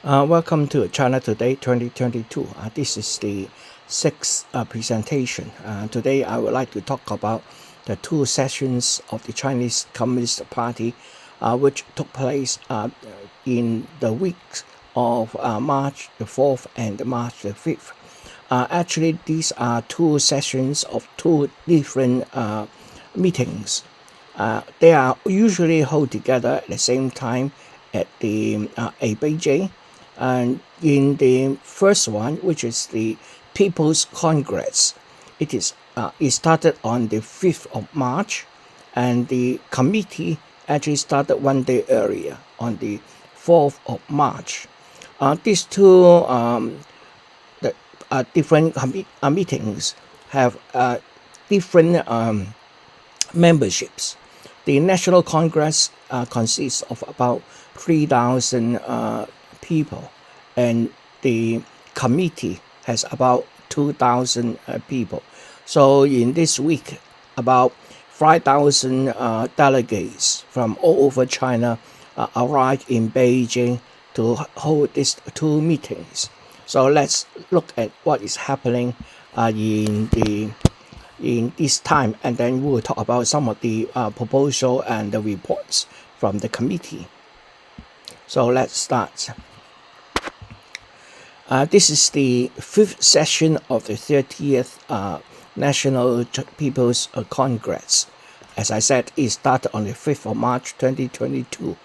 Welcome to China Today 2022. This is the sixth presentation. Today I would like to talk about the two sessions of the Chinese Communist Party which took place in the weeks of March the 4th and March the 5th. Actually, these are two sessions of two different meetings. They are usually held together at the same time at the Beijing. And in the first one, which is the People's Congress, it started on the 5th of March, and the committee actually started one day earlier on the 4th of March. These two different meetings have different memberships. The National Congress consists of about 3,000 people, and the committee has about 2,000 people. So in this week, about 5,000 delegates from all over China arrived in Beijing to hold these two meetings. So let's look at what is happening in this time, and then we will talk about some of the proposal and the reports from the committee. So let's start. This is the fifth session of the 30th National People's Congress. As I said, it started on the 5th of March 2022,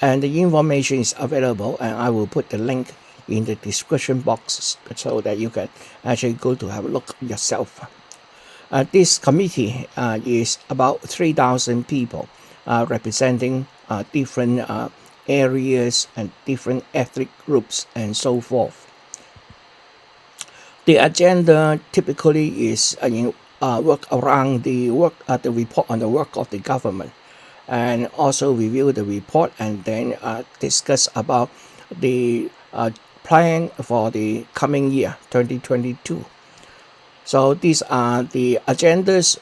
and the information is available, and I will put the link in the description box so that you can actually go to have a look yourself. This committee is about 3,000 people representing different areas and different ethnic groups and so forth. The agenda typically is work around the report on the work of the government, and also review the report, and then discuss about the plan for the coming year 2022. So these are the agendas.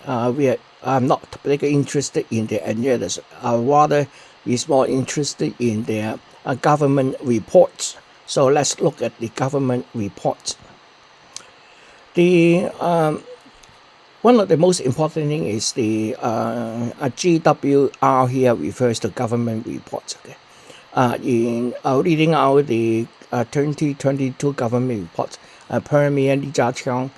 I'm not particularly interested in the agendas. Rather is more interested in their government reports. So let's look at the government reports. The one of the most important thing is the GWR here refers to government reports. Okay, in reading out the 2022 government report, Premier Li Jiaqiang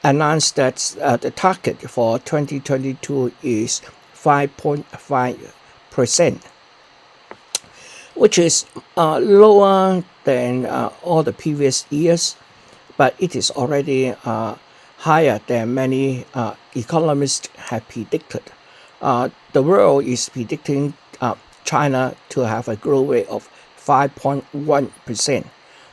announced that the target for 2022 is 5.5%, which is lower than all the previous years, but it is already higher than many economists have predicted. The world is predicting China to have a growth rate of 5.1%.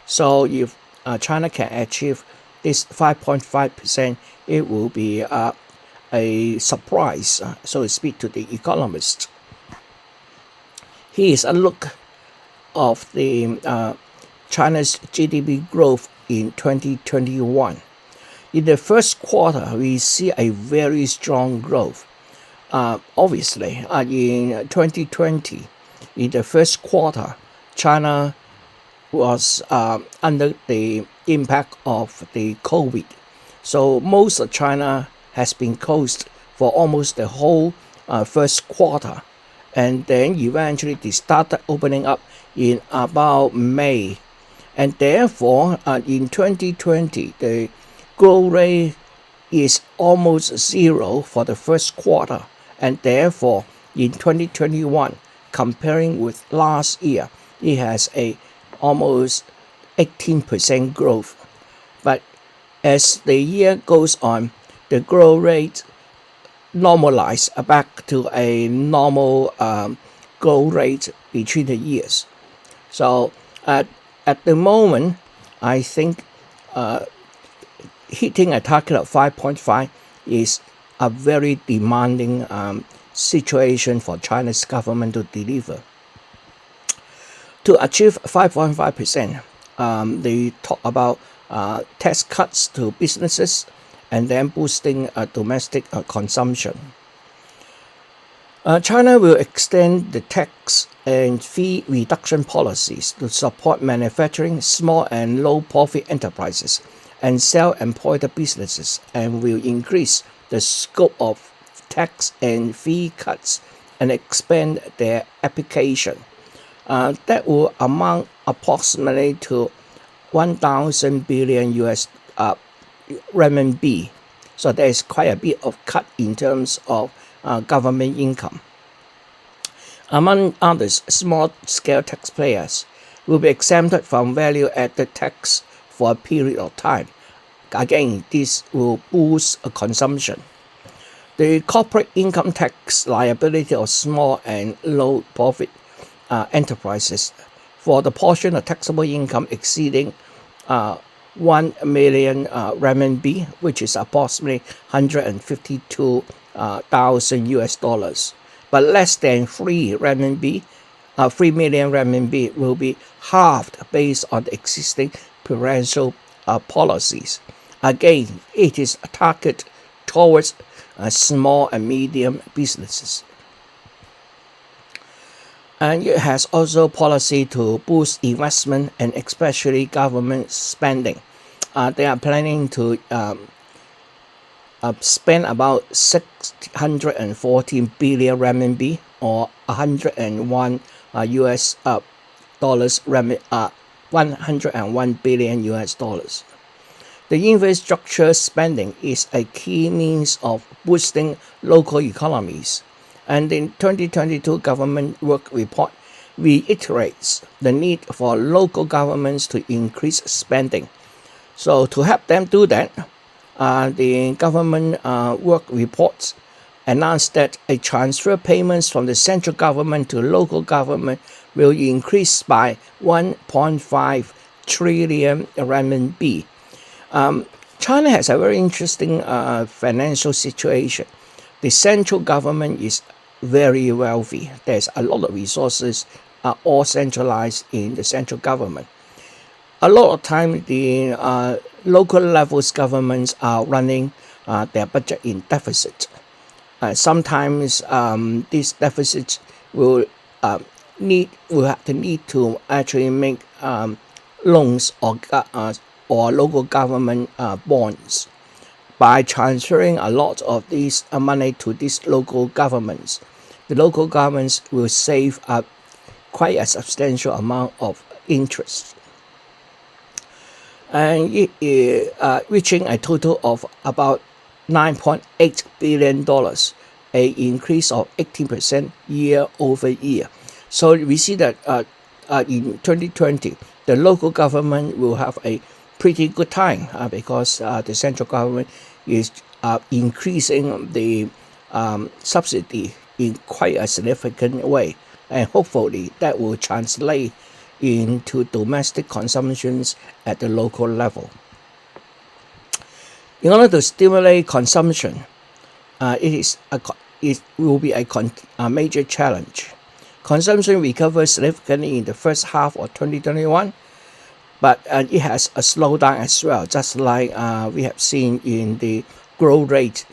So if China can achieve this 5.5%, it will be a surprise, so to speak, to the economists. Here is a look of the China's GDP growth in 2021. In the first quarter, we see a very strong growth. Obviously, in 2020, in the first quarter, China was under the impact of the COVID. So most of China has been closed for almost the whole first quarter. And then eventually they started opening up in about May. And therefore, in 2020, the growth rate is almost zero for the first quarter. And therefore, in 2021, comparing with last year, it has a almost 18% growth. But as the year goes on, the growth rate normalize back to a normal growth rate between the years. So at the moment, I think hitting a target of 5.5 is a very demanding situation for China's government to deliver. To achieve 5.5%, they talk about tax cuts to businesses and then boosting domestic consumption. China will extend the tax and fee reduction policies to support manufacturing, small and low-profit enterprises, and self-employed businesses, and will increase the scope of tax and fee cuts and expand their application. That will amount approximately to 1,000 billion US renminbi. So there is quite a bit of cut in terms of government income. Among others, small-scale taxpayers will be exempted from value-added tax for a period of time. Again, this will boost consumption. The corporate income tax liability of small and low-profit enterprises for the portion of taxable income exceeding 1 million renminbi, which is approximately 152,000 US dollars, but less than 3 million renminbi will be halved based on the existing prudential policies. Again, it is targeted towards small and medium businesses. And it has also policy to boost investment and especially government spending. They are planning to spend about 614 billion renminbi or 101 US dollars 101 billion US dollars. The infrastructure spending is a key means of boosting local economies, and the 2022 government work report reiterates the need for local governments to increase spending. So to help them do that, the government work reports announced that a transfer payments from the central government to local government will increase by 1.5 trillion renminbi. China has a very interesting financial situation. The central government is very wealthy. There's a lot of resources are all centralized in the central government. A lot of time, the local levels governments are running their budget in deficit. Sometimes these deficits will have the need to actually make loans or local government bonds. By transferring a lot of this money to these local governments, the local governments will save quite a substantial amount of interest, and it is reaching a total of about $9.8 billion, an increase of 18% year over year. So we see that in 2020, the local government will have a pretty good time because the central government is increasing the subsidy in quite a significant way, and hopefully that will translate into domestic consumptions at the local level. In order to stimulate consumption, it will be a major challenge. Consumption recovered significantly in the first half of 2021, but it has a slowdown as well, just like we have seen in the growth rate.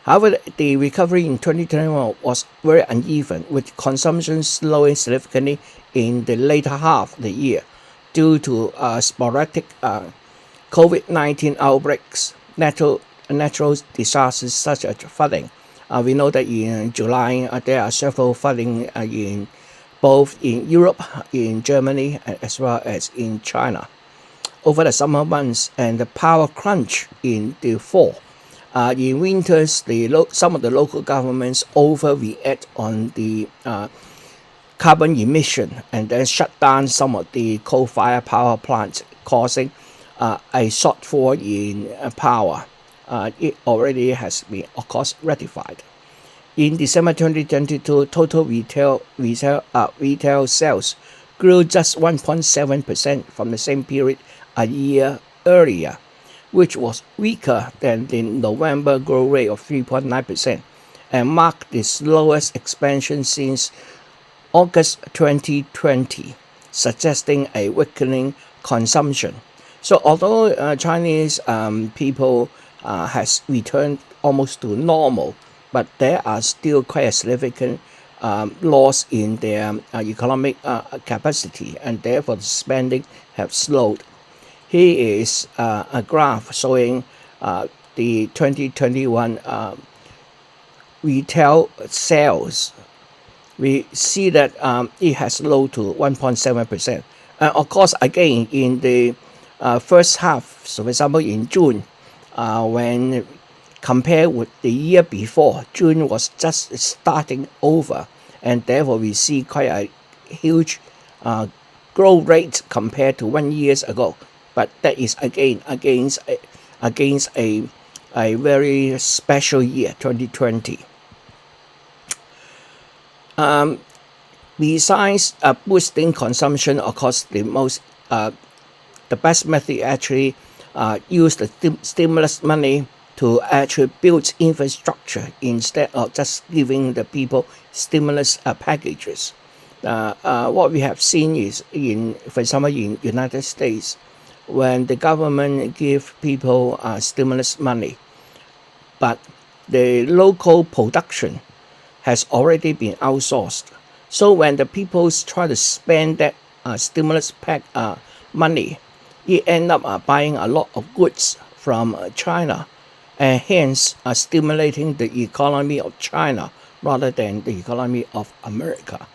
However, the recovery in 2021 was very uneven, with consumption slowing significantly in the later half of the year due to sporadic COVID-19 outbreaks, natural disasters such as flooding. We know that in July there are several flooding in both in Europe, in Germany, as well as in China over the summer months, and the power crunch in the fall. In winters, some of the local governments overreact on the carbon emission and then shut down some of the coal-fired power plants, causing a shortfall in power. It already has been, of course, ratified. In December 2022, total retail sales grew just 1.7% from the same period a year earlier, which was weaker than the November growth rate of 3.9% and marked the slowest expansion since August 2020, suggesting a weakening consumption. So although Chinese people has returned almost to normal, but there are still quite a significant loss in their economic capacity, and therefore the spending have slowed. Here is a graph showing the 2021 retail sales. We see that it has low to 1.7%. Of course, again, in the first half, so for example, in June, when compared with the year before, June was just starting over, and therefore we see quite a huge growth rate compared to 1 year ago. But that is again against a very special year, 2020. Besides boosting consumption, of course, the best method actually use the stimulus money to actually build infrastructure instead of just giving the people stimulus packages. What we have seen is, for example, in United States, when the government give people stimulus money, but the local production has already been outsourced. So when the people try to spend that stimulus pack money, it end up buying a lot of goods from China, and hence stimulating the economy of China rather than the economy of America.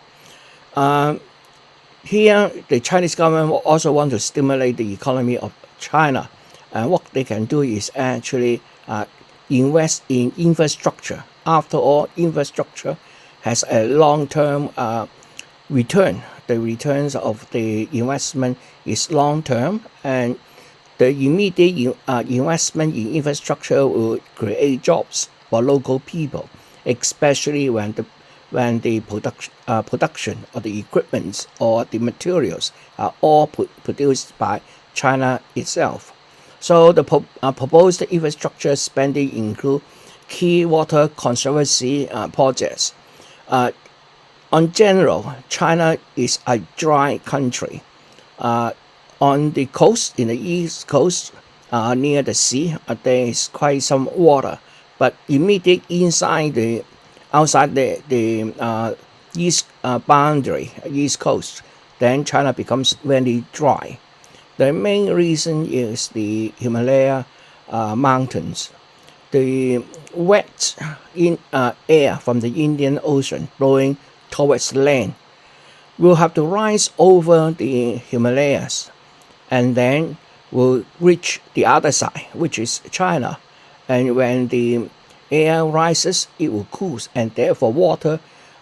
Here, the Chinese government also want to stimulate the economy of China, and what they can do is actually invest in infrastructure. After all, infrastructure has a long-term return. The returns of the investment is long-term, and the immediate investment in infrastructure will create jobs for local people, especially when the production or the equipment or the materials are all produced by China itself. So the proposed infrastructure spending include key water conservancy projects. On general, China is a dry country. On the coast, in the east coast, near the sea, there is quite some water, but immediately outside the east boundary, east coast, then China becomes very dry. The main reason is the Himalaya mountains. The wet air from the Indian Ocean blowing towards land will have to rise over the Himalayas, and then will reach the other side, which is China. And when the air rises, it will cool, and therefore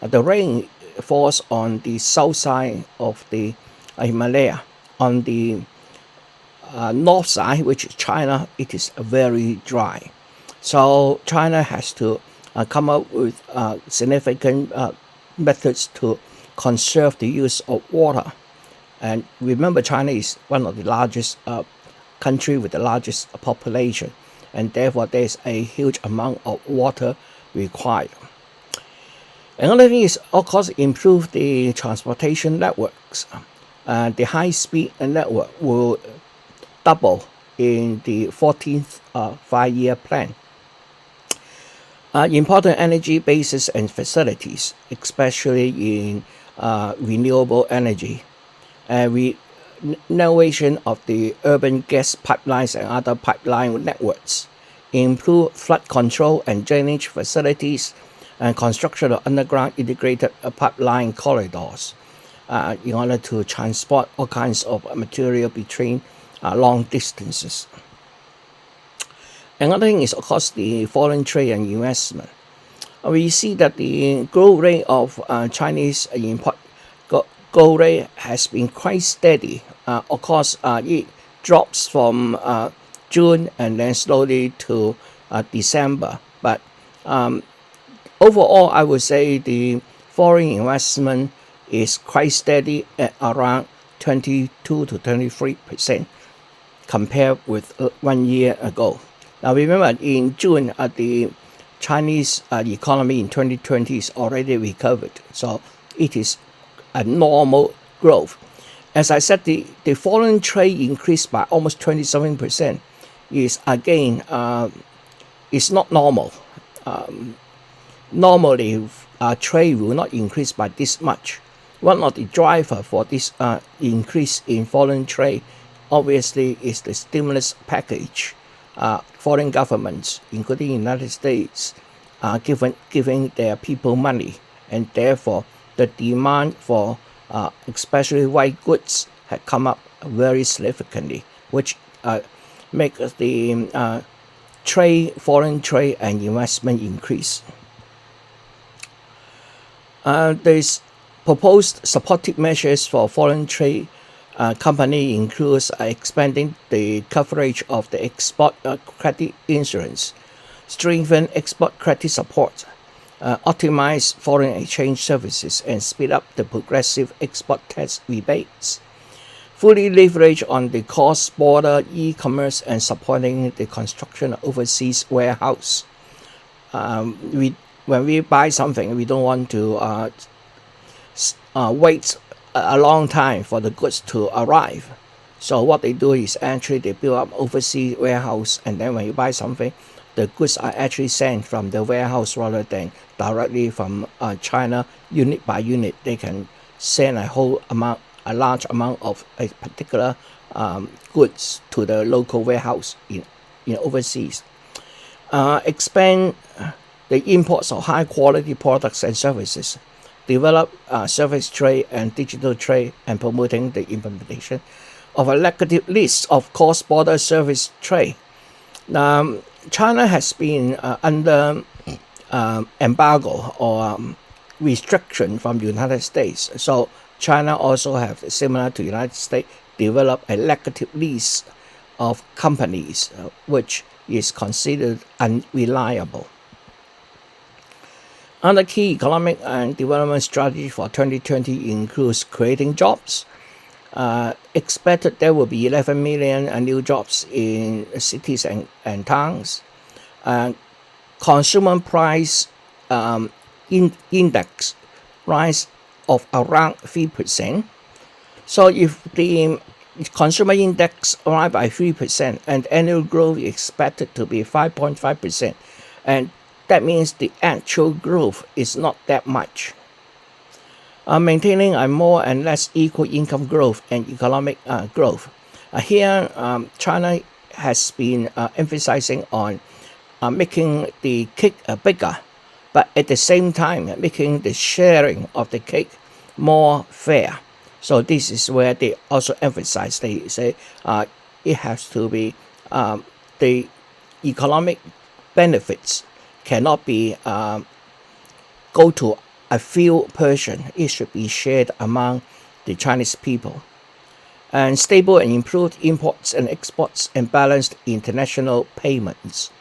the rain falls on the south side of the Himalaya. On the north side, which is China, it is very dry. So China has to come up with significant methods to conserve the use of water. And remember, China is one of the largest country with the largest population, and therefore there's a huge amount of water required. Another thing is, of course, improve the transportation networks. The high-speed network will double in the 14th five-year plan. Important energy bases and facilities, especially in renewable energy, renovation of the urban gas pipelines and other pipeline networks, improve flood control and drainage facilities, and construction of underground integrated pipeline corridors in order to transport all kinds of material between long distances. Another thing is, of course, the foreign trade and investment. We see that the growth rate of Chinese import growth rate has been quite steady. Of course, it drops from June and then slowly to December. But overall, I would say the foreign investment is quite steady at around 22 to 23% compared with 1 year ago. Now remember, in June, the Chinese economy in 2020 is already recovered, so it is a normal growth. As I said, the foreign trade increased by almost 27% is again is not normal. normally trade will not increase by this much. One of the drivers for this increase in foreign trade obviously is the stimulus package. Foreign governments, including the United States, giving their people money, and therefore the demand for especially white goods had come up very significantly, which makes the foreign trade and investment increase. There's proposed supportive measures for foreign trade company includes expanding the coverage of the export credit insurance, strengthen export credit support, optimize foreign exchange services, and speed up the progressive export tax rebates. Fully leverage on the cross-border e-commerce and supporting the construction of overseas warehouse. When we buy something, we don't want to wait a long time for the goods to arrive. So what they do is actually they build up overseas warehouse, and then when you buy something, the goods are actually sent from the warehouse rather than directly from China unit by unit. They can send a large amount of a particular goods to the local warehouse in overseas. Expand the imports of high quality products and services. Develop service trade and digital trade, and promoting the implementation of a negative list of cross-border service trade. China has been under embargo or restriction from the United States. So China also have, similar to the United States, developed a negative list of companies which is considered unreliable. Another key economic and development strategy for 2020 includes creating jobs. Expected there will be 11 million new jobs in cities and towns. Consumer price index rise of around 3%. So if the consumer index rise by 3% and annual growth is expected to be 5.5%, and that means the actual growth is not that much. Maintaining a more and less equal income growth and economic growth. Here, China has been emphasizing on making the cake bigger, but at the same time making the sharing of the cake more fair. So this is where they also emphasize. They say it has to be the economic benefits cannot be go to a few person. It should be shared among the Chinese people. And stable and improved imports and exports and balanced international payments.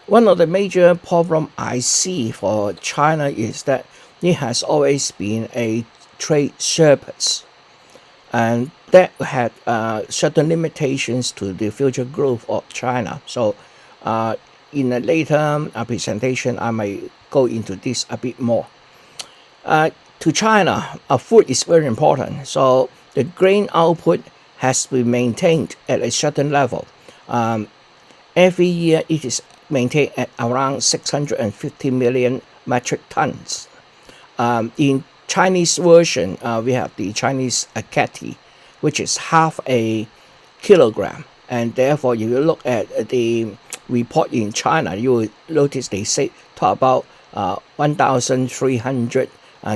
One of the major problems I see for China is that it has always been a trade surplus, and that had certain limitations to the future growth of China. So in a later presentation, I may go into this a bit more. To China, food is very important. So the grain output has been maintained at a certain level. Every year, it is maintained at around 650 million metric tons. In Chinese version, we have the Chinese catty, which is half a kilogram. And therefore, if you look at the report in China, you will notice they talk about 1,300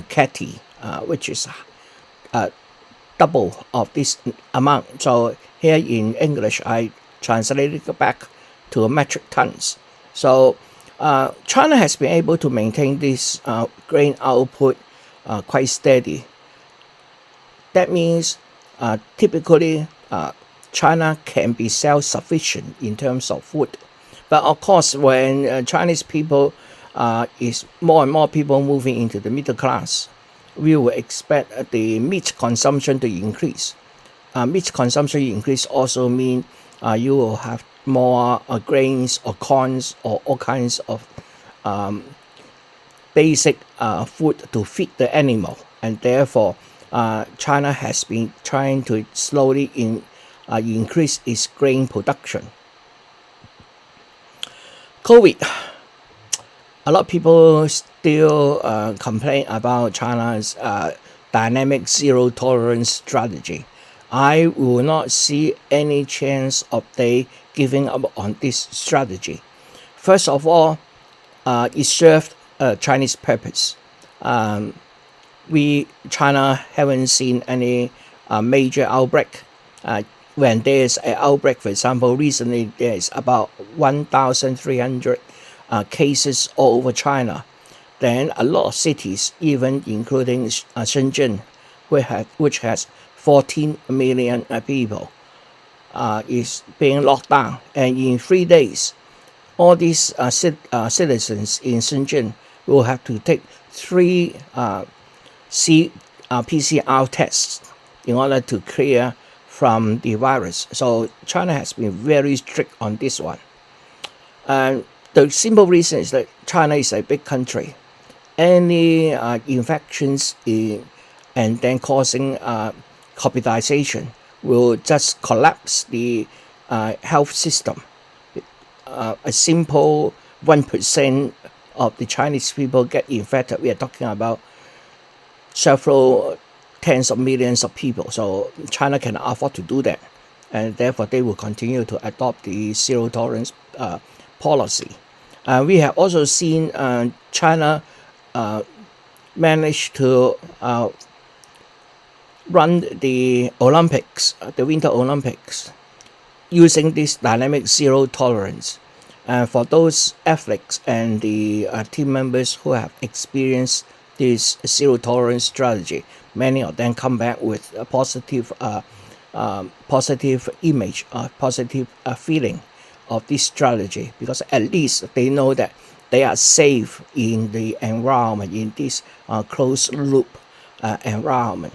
catty, which is double of this amount. So here in English, I translated it back to metric tons. So China has been able to maintain this grain output quite steady. That means typically China can be self-sufficient in terms of food. But of course, when Chinese people is more and more people moving into the middle class, we will expect the meat consumption to increase. Meat consumption increase also mean you will have more grains or corns or all kinds of basic food to feed the animal, and therefore China has been trying to slowly increase its grain production. COVID. A lot of people still complain about China's dynamic zero tolerance strategy. I will not see any chance of they giving up on this strategy. First of all, it served a Chinese purpose. China haven't seen any major outbreak. When there's an outbreak, for example, recently there's about 1,300 cases all over China. Then a lot of cities, even including Shenzhen, which has 14 million people, is being locked down. And in 3 days, all these citizens in Shenzhen will have to take 3 PCR tests in order to clear from the virus. So China has been very strict on this one. And the simple reason is that China is a big country. Any infections and then causing hospitalization will just collapse the health system. A simple 1% of the Chinese people get infected. We are talking about several tens of millions of people. So China can afford to do that. And therefore, they will continue to adopt the zero tolerance policy. We have also seen China manage to run the Olympics, the Winter Olympics, using this dynamic zero tolerance. For those athletes and the team members who have experienced this zero tolerance strategy, many of them come back with a positive image, positive feeling of this strategy, because at least they know that they are safe in the environment, in this closed loop environment.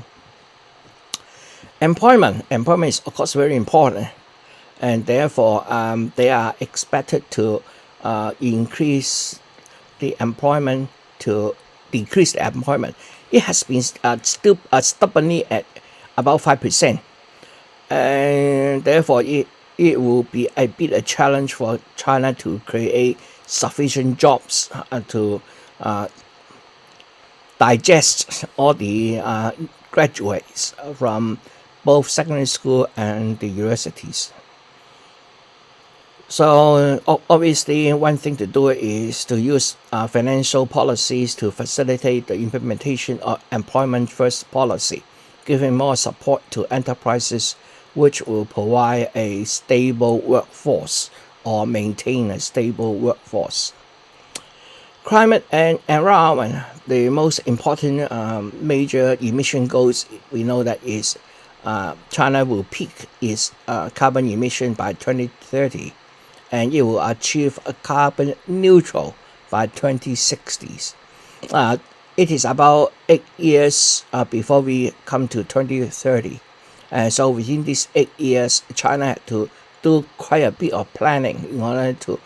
Employment is of course very important, and therefore they are expected to increase the employment to decrease the employment. It has been still stubbornly at about 5%, and therefore it will be a bit a challenge for China to create sufficient jobs to digest all the graduates from both secondary school and the universities. So obviously one thing to do is to use financial policies to facilitate the implementation of employment first policy, giving more support to enterprises which will provide a stable workforce or maintain a stable workforce. Climate and environment, the most important major emission goals, we know that is China will peak its carbon emission by 2030, and it will achieve a carbon neutral by 2060s. It is about 8 years before we come to 2030. And so within these 8 years, China had to do quite a bit of planning in order to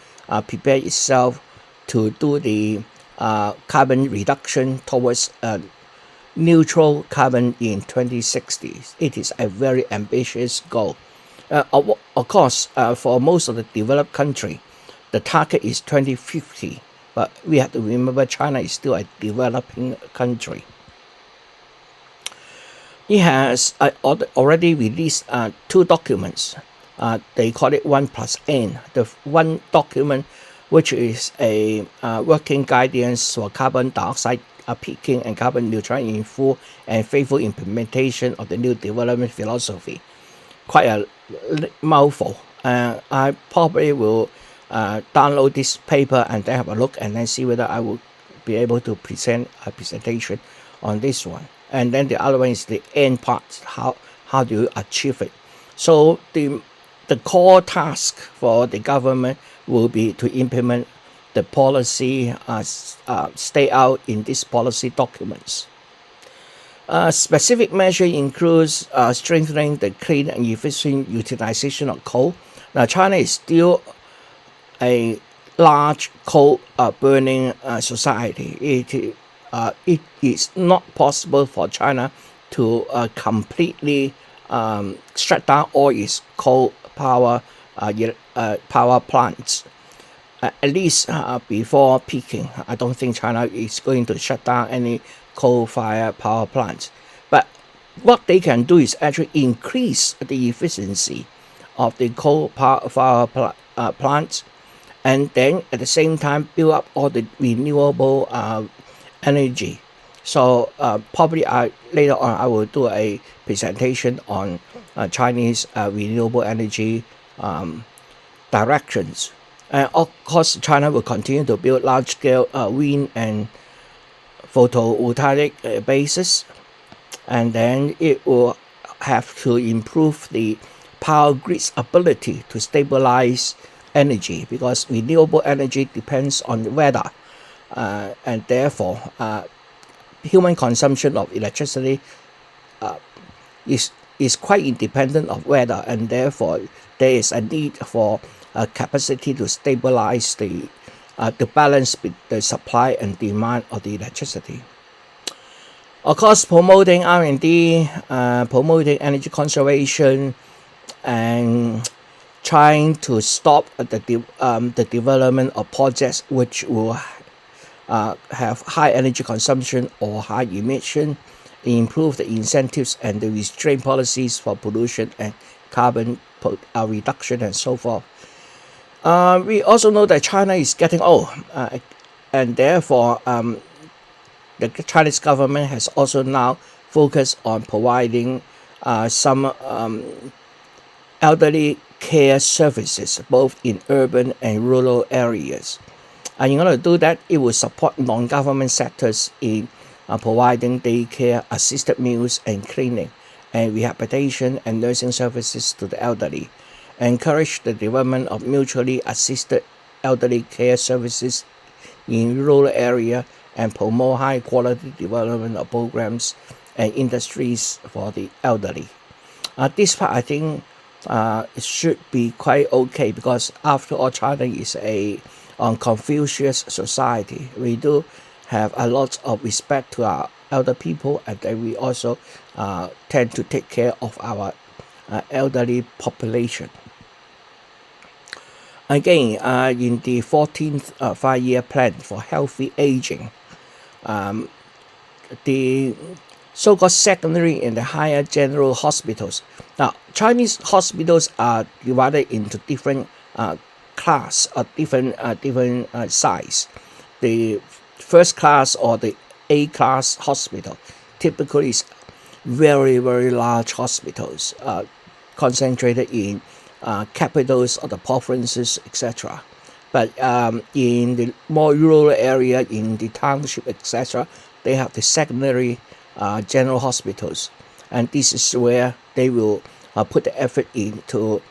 prepare itself to do the carbon reduction towards neutral carbon in 2060. It is a very ambitious goal. Of course, for most of the developed country, the target is 2050. But we have to remember China is still a developing country. It has already released 2 documents. They call it 1+N. The one document, which is a working guidance for carbon dioxide peaking and carbon neutrality in full and faithful implementation of the new development philosophy. Quite a mouthful. I probably will download this paper and then have a look and then see whether I will be able to present a presentation on this one. And then the other one is the end part. How do you achieve it? So the core task for the government will be to implement the policy stay out in these policy documents. Specific measure includes strengthening the clean and efficient utilization of coal. Now, China is still a large coal burning society. It is not possible for China to completely shut down all its coal power plants. at least before peaking. I don't think China is going to shut down any coal-fired power plants. But what they can do is actually increase the efficiency of the coal-fired plants, and then at the same time build up all the renewable energy. So probably later on I will do a presentation on Chinese renewable energy directions. And of course, China will continue to build large-scale wind and photovoltaic bases, and then it will have to improve the power grid's ability to stabilize energy, because renewable energy depends on the weather, and therefore human consumption of electricity is quite independent of weather, and therefore there is a need for a capacity to stabilize the balance between the supply and demand of the electricity. Of course, promoting R&D, promoting energy conservation, and trying to stop the development of projects which will have high energy consumption or high emission, improve the incentives and the restraint policies for pollution and carbon reduction, and so forth. We also know that China is getting old, and therefore the Chinese government has also now focused on providing some elderly care services both in urban and rural areas. And in order to do that, it will support non-government sectors in providing daycare, assisted meals and cleaning, and rehabilitation and nursing services to the elderly, encourage the development of mutually assisted elderly care services in rural area, and promote high quality development of programs and industries for the elderly. This part I think it should be quite okay, because after all, China is a Confucius society. We do have a lot of respect to our elder people, and then we also tend to take care of our elderly population. Again, in the 14th five-year plan for healthy aging, the so-called secondary and the higher general hospitals. Now, Chinese hospitals are divided into different class or different size. The first class or the A class hospital typically is very, very large hospitals concentrated in capitals of the provinces, etc. But in the more rural area, in the township, etc., they have the secondary general hospitals, and this is where they will put the effort in to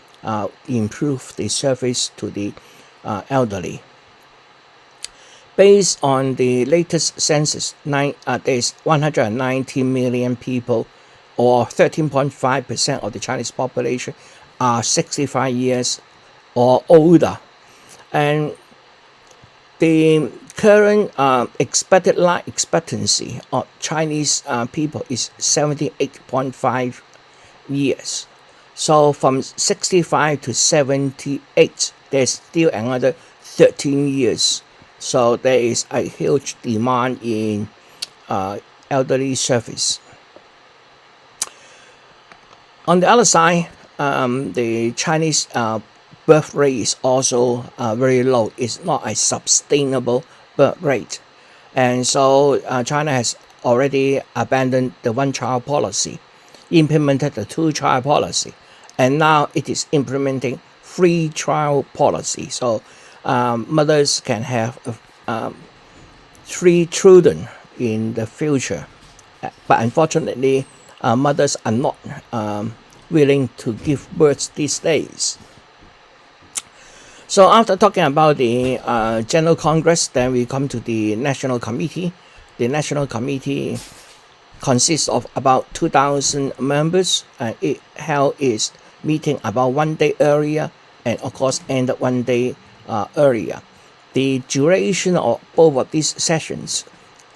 improve the service to the elderly. Based on the latest census, there's 190 million people, or 13.5% of the Chinese population, are 65 years or older. And the current expected life expectancy of Chinese people is 78.5 years. So from 65 to 78, there's still another 13 years. So there is a huge demand in elderly service. On the other side, the Chinese birth rate is also very low. It's not a sustainable birth rate. And so China has already abandoned the one-child policy, implemented the two-child policy, and now it is implementing three-child policy. So mothers can have 3 children in the future. But unfortunately, mothers are not willing to give birth these days. So after talking about the General Congress, then we come to the National Committee. The National Committee consists of about 2,000 members, and it held its meeting about 1 day earlier, and of course ended 1 day earlier. The duration of both of these sessions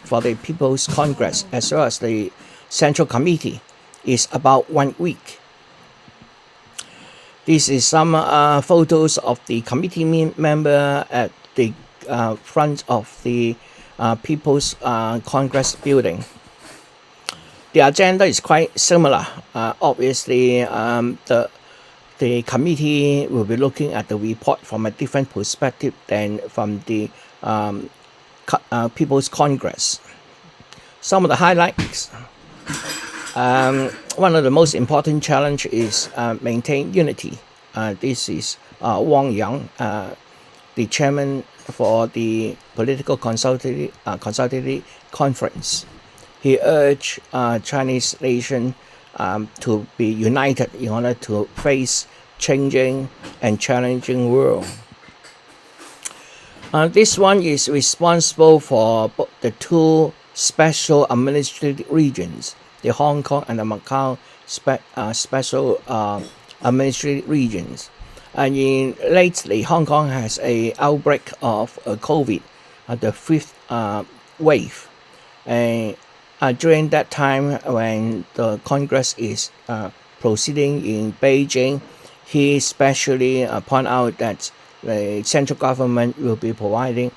for the People's Congress as well as the Central Committee is about 1 week. This is some photos of the committee member at the front of the People's Congress building. The agenda is quite similar. Obviously, the committee will be looking at the report from a different perspective than from the People's Congress. Some of the highlights. One of the most important challenge is maintain unity. This is Wang Yang, the chairman for the Political Consultative Conference. He urged Chinese nation to be united in order to face changing and challenging world. This one is responsible for the two special administrative regions, the Hong Kong and the Macau special administrative regions. And lately, Hong Kong has an outbreak of COVID, the fifth wave. And during that time, when the Congress is proceeding in Beijing, he especially point out that the central government will be providing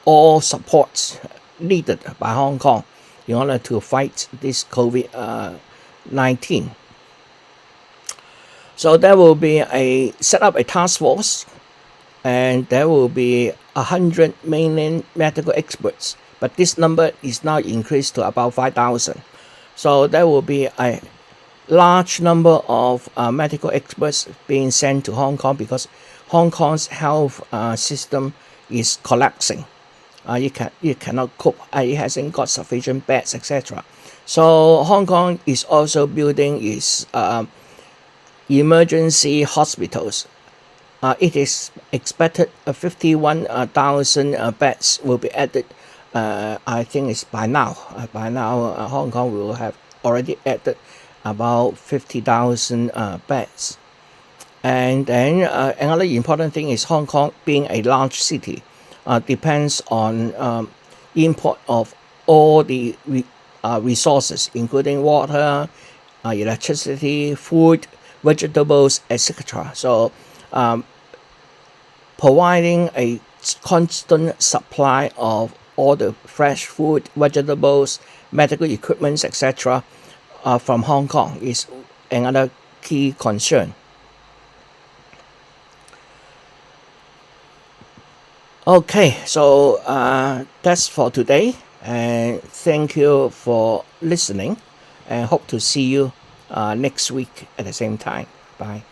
all supports needed by Hong Kong in order to fight this COVID-19. So there will be set up a task force, and there will be 100 mainland medical experts, but this number is now increased to about 5,000. So there will be a large number of medical experts being sent to Hong Kong because Hong Kong's health system is collapsing. It cannot cope. It hasn't got sufficient beds, etc. So Hong Kong is also building its emergency hospitals. It is expected 51,000 beds will be added. I think it's by now. Hong Kong will have already added about 50,000 beds. And then another important thing is Hong Kong being a large city depends on import of all the resources, including water, electricity, food, vegetables, etc. So providing a constant supply of all the fresh food, vegetables, medical equipment, etc. From Hong Kong is another key concern. Okay, so that's for today, and thank you for listening, and hope to see you next week at the same time. Bye.